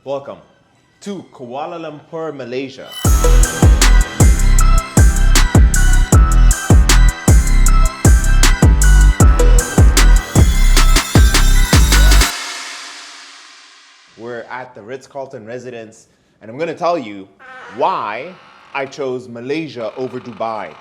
Welcome to Kuala Lumpur, Malaysia. We're at the Ritz-Carlton residence, and I'm gonna tell you why I chose Malaysia over Dubai.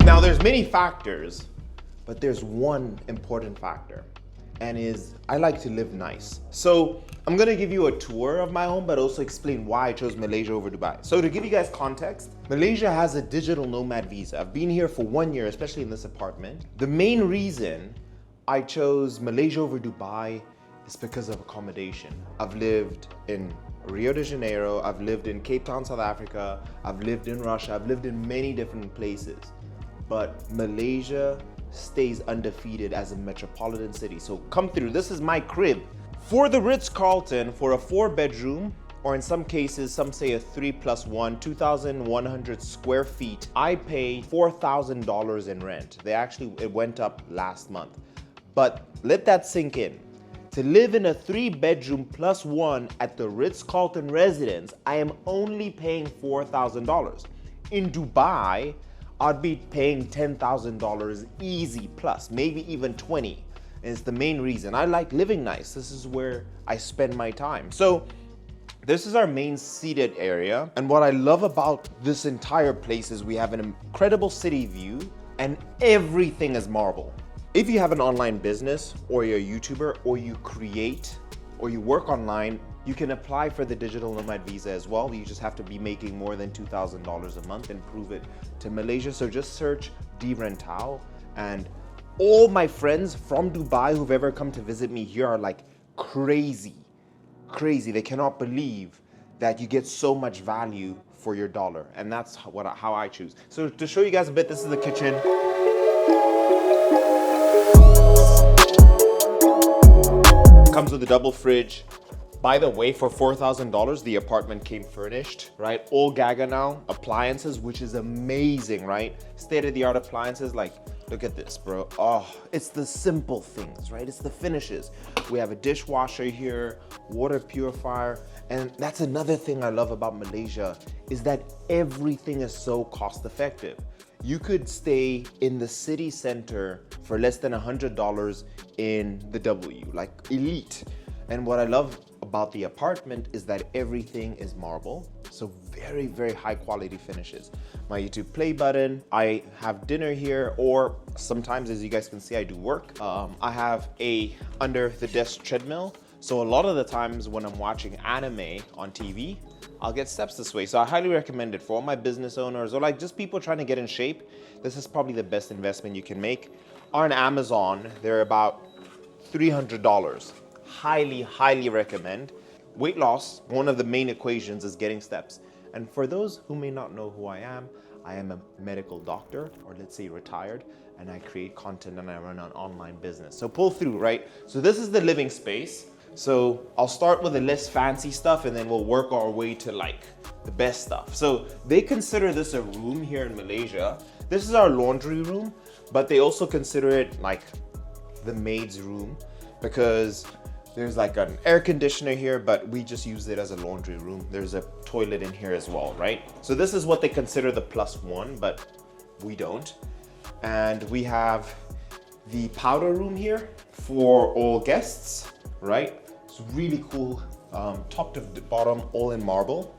Now, there's many factors, but there's one important factor, and is I like to live nice. So I'm gonna give you a tour of my home, but also explain why I chose Malaysia over Dubai. So to give you guys context, Malaysia has a digital nomad visa. I've been here for 1 year, especially in this apartment. The main reason I chose Malaysia over Dubai is because of accommodation. I've lived in Rio de Janeiro, I've lived in Cape Town, South Africa, I've lived in Russia, I've lived in many different places. But Malaysia stays undefeated as a metropolitan city. So come through, this is my crib. For the Ritz-Carlton, for a 4-bedroom, or in some cases, some say a 3+1, 2,100 square feet, I pay $4,000 in rent. It went up last month. But let that sink in. To live in a 3-bedroom +1 at the Ritz-Carlton residence, I am only paying $4,000. In Dubai, I'd be paying $10,000 easy plus, maybe even 20. And it's the main reason. I like living nice. This is where I spend my time. So this is our main seated area. And what I love about this entire place is we have an incredible city view and everything is marble. If you have an online business or you're a YouTuber or you create or you work online, you can apply for the digital nomad visa as well. You just have to be making more than $2,000 a month and prove it to Malaysia. So just search D-Rentao, and all my friends from Dubai who've ever come to visit me here are like crazy. They cannot believe that you get so much value for your dollar. And that's how I choose. So to show you guys a bit, this is the kitchen. Comes with a double fridge. By the way, for $4,000, the apartment came furnished, right? All Gaga now, appliances, which is amazing, right? State-of-the-art appliances, like, look at this, bro. Oh, it's the simple things, right? It's the finishes. We have a dishwasher here, water purifier, and that's another thing I love about Malaysia, is that everything is so cost-effective. You could stay in the city center for less than $100 in the W, like elite. And what I love about the apartment is that everything is marble. So very, very high quality finishes. My YouTube play button, I have dinner here, or sometimes, as you guys can see, I do work. I have a under the desk treadmill. So a lot of the times when I'm watching anime on TV, I'll get steps this way. So I highly recommend it for all my business owners or like just people trying to get in shape. This is probably the best investment you can make. On Amazon, they're about $300. Highly recommend. Weight loss, one of the main equations is getting steps. And for those who may not know who I am a medical doctor, or let's say retired, and I create content and I run an online business. So pull through, right? So this is the living space. So I'll start with the less fancy stuff and then we'll work our way to like the best stuff. So they consider this a room here in Malaysia. This is our laundry room, but they also consider it like the maid's room because there's like an air conditioner here, but we just use it as a laundry room. There's a toilet in here as well, right? So this is what they consider the +1, but we don't. And we have the powder room here for all guests, right? It's really cool, top to the bottom, all in marble.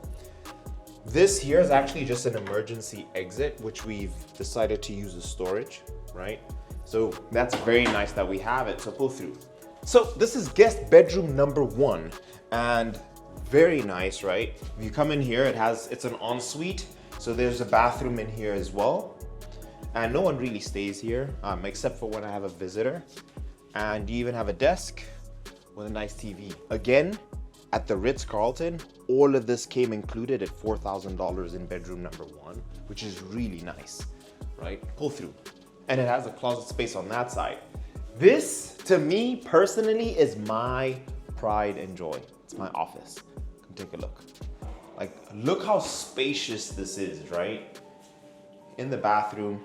This here is actually just an emergency exit, which we've decided to use as storage, right? So that's very nice that we have it, so pull through. So this is guest bedroom number 1, and very nice, right? If you come in here, it's an ensuite, so there's a bathroom in here as well. And no one really stays here, except for when I have a visitor. And you even have a desk with a nice TV. Again, at the Ritz-Carlton, all of this came included at $4,000 in bedroom number 1, which is really nice, right? Pull through. And it has a closet space on that side. This, to me personally, is my pride and joy. It's my office. Come take a look. Like, look how spacious this is, right? In the bathroom,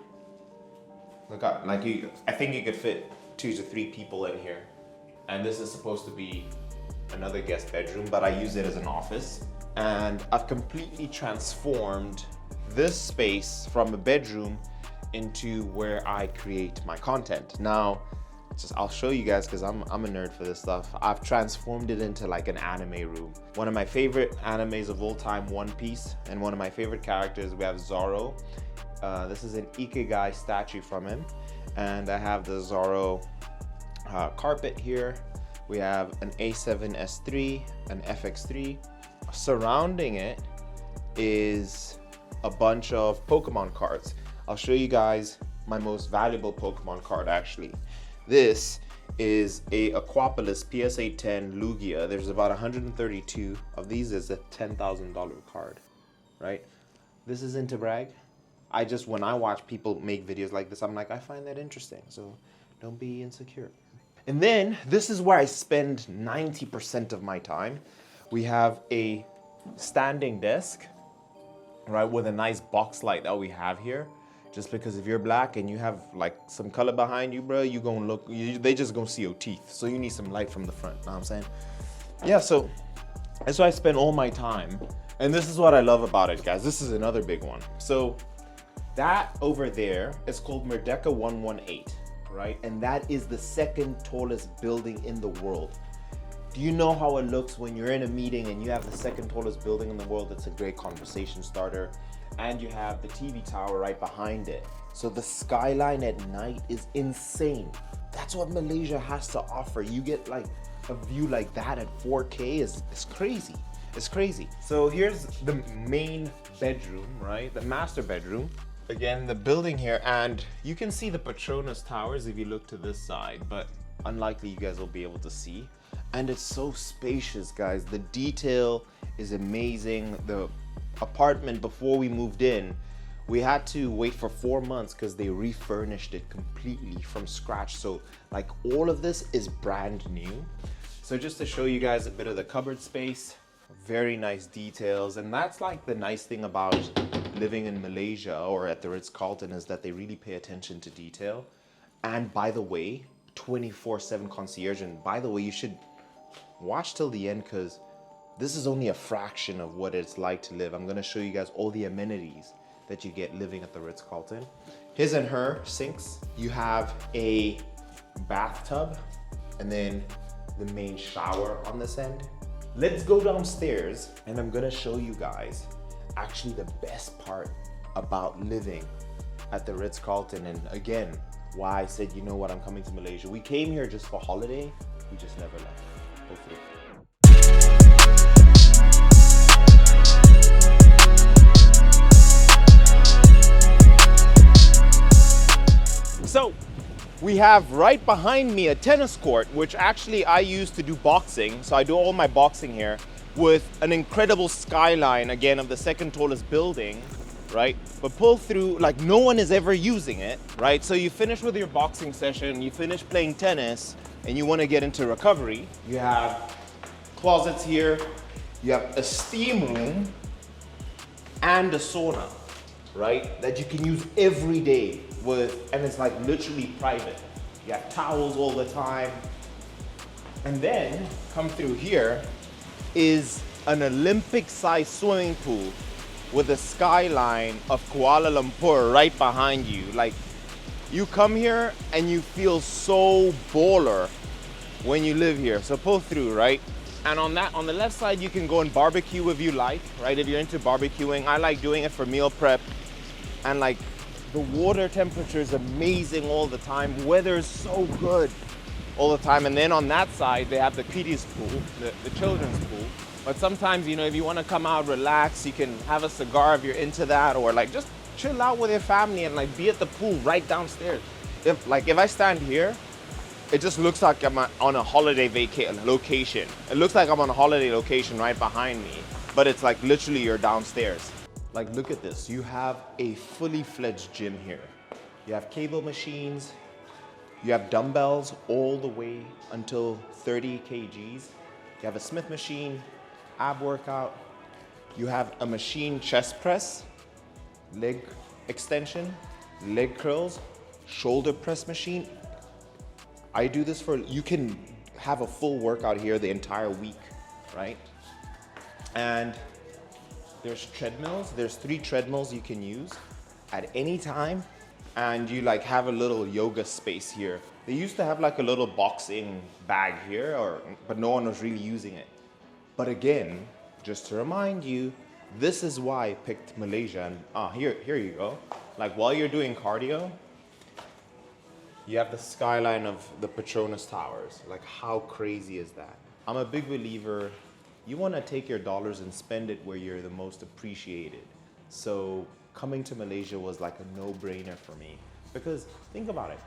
look up, like I think you could fit 2 to 3 people in here. And this is supposed to be another guest bedroom, but I use it as an office. And I've completely transformed this space from a bedroom into where I create my content. Now, I'll show you guys because I'm a nerd for this stuff. I've transformed it into like an anime room. One of my favorite animes of all time, One Piece, and one of my favorite characters, we have Zoro. This is an Ikigai statue from him. And I have the Zoro carpet here. We have an A7S3, an FX3. Surrounding it is a bunch of Pokemon cards. I'll show you guys my most valuable Pokemon card actually. This is a Aquapolis PSA 10 Lugia. There's about 132 of these. Is a $10,000 card, right? This isn't to brag. When I watch people make videos like this, I'm like, I find that interesting. So don't be insecure. And then this is where I spend 90% of my time. We have a standing desk, right, with a nice box light that we have here. Just because if you're black and you have like some color behind you, bro, they just gonna see your teeth. So you need some light from the front, know what I'm saying? Yeah, so that's why I spend all my time. And this is what I love about it, guys. This is another big one. So that over there is called Merdeka 118, right? And that is the second tallest building in the world. Do you know how it looks when you're in a meeting and you have the second tallest building in the world? It's a great conversation starter. And you have the TV tower right behind it. So the skyline at night is insane. That's what Malaysia has to offer. You get like a view like that at 4K is crazy. It's crazy. So here's the main bedroom, right? The master bedroom. Again, the building here, and you can see the Petronas Towers if you look to this side, but unlikely you guys will be able to see. And it's so spacious, guys. The detail is amazing. The apartment, before we moved in, we had to wait for 4 months because they refurnished it completely from scratch. So like all of this is brand new. So just to show you guys a bit of the cupboard space, very nice details. And that's like the nice thing about living in Malaysia or at the Ritz-Carlton, is that they really pay attention to detail. And by the way, 24/7 concierge. And by the way, you should watch till the end because this is only a fraction of what it's like to live. I'm gonna show you guys all the amenities that you get living at the Ritz-Carlton. His and her sinks. You have a bathtub and then the main shower on this end. Let's go downstairs and I'm gonna show you guys actually the best part about living at the Ritz-Carlton. And again, why I said, you know what, I'm coming to Malaysia. We came here just for holiday. We just never left. Hopefully. So we have right behind me a tennis court, which actually I use to do boxing. So I do all my boxing here with an incredible skyline, again, of the second tallest building, right? But pull through, like no one is ever using it, right? So you finish with your boxing session, you finish playing tennis, and you want to get into recovery. You have closets here, you have a steam room and a sauna, right? That you can use every day and it's like literally private. You have towels all the time. And then come through here is an Olympic-sized swimming pool with a skyline of Kuala Lumpur right behind you. Like, you come here and you feel so baller when you live here. So pull through, right? And on the left side, you can go and barbecue if you like, right? If you're into barbecuing, I like doing it for meal prep. And like, the water temperature is amazing all the time. Weather is so good all the time. And then on that side, they have the kiddies pool, the children's pool. But sometimes, you know, if you want to come out, relax, you can have a cigar if you're into that, or like just chill out with your family and like be at the pool right downstairs. If I stand here, it just looks like I'm on a holiday location. It looks like I'm on a holiday location right behind me, but it's like literally you're downstairs. Like, look at this. You have a fully fledged gym here. You have cable machines. You have dumbbells all the way until 30 kgs. You have a Smith machine, ab workout. You have a machine chest press, leg extension, leg curls, shoulder press machine. I do this for, you can have a full workout here the entire week, right? And there's treadmills. There's 3 treadmills you can use at any time. And you like have a little yoga space here. They used to have like a little boxing bag here, but no one was really using it. But again, just to remind you, this is why I picked Malaysia. And here you go. Like while you're doing cardio, you have the skyline of the Petronas Towers. Like how crazy is that? I'm a big believer, you want to take your dollars and spend it where you're the most appreciated. So coming to Malaysia was like a no-brainer for me. Because think about it,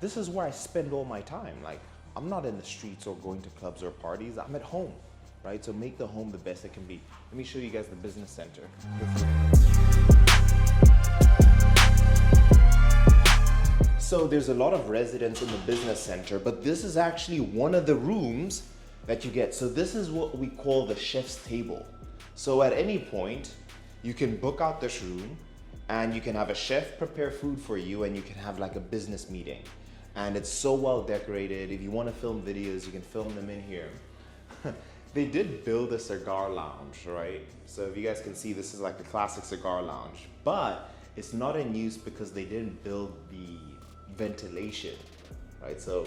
this is where I spend all my time. Like I'm not in the streets or going to clubs or parties, I'm at home, right? So make the home the best it can be. Let me show you guys the business center. So there's a lot of residents in the business center, but this is actually one of the rooms that you get. So this is what we call the chef's table. So at any point, you can book out this room and you can have a chef prepare food for you and you can have like a business meeting. And it's so well decorated. If you want to film videos, you can film them in here. They did build a cigar lounge, right? So if you guys can see, this is like a classic cigar lounge, but it's not in use because they didn't build the ventilation, right? So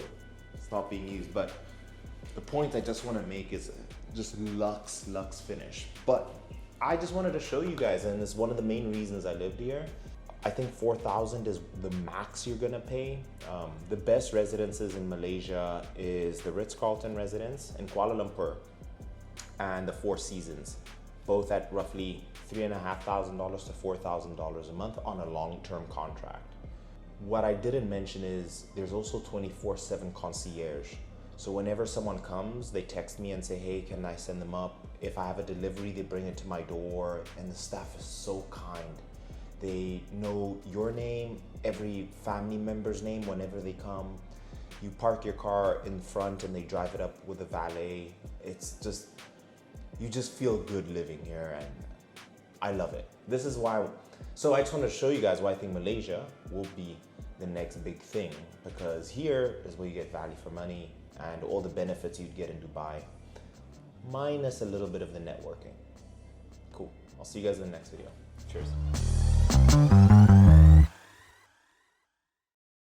it's not being used, but the point I just want to make is just luxe finish. But I just wanted to show you guys, and it's one of the main reasons I lived here. I think 4,000 is the max you're gonna pay. The best residences in Malaysia is the Ritz-Carlton residence in Kuala Lumpur and the Four Seasons, both at roughly $3,500 to $4,000 a month on a long-term contract. What I didn't mention is there's also 24/7 concierge. So whenever someone comes, they text me and say, hey, can I send them up? If I have a delivery, they bring it to my door, and the staff is so kind. They know your name, every family member's name whenever they come. You park your car in front and they drive it up with a valet. It's just, you just feel good living here, and I love it. This is why, so I just want to show you guys why I think Malaysia will be the next big thing, because here is where you get value for money and all the benefits you'd get in Dubai, minus a little bit of the networking. Cool. I'll see you guys in the next video. Cheers.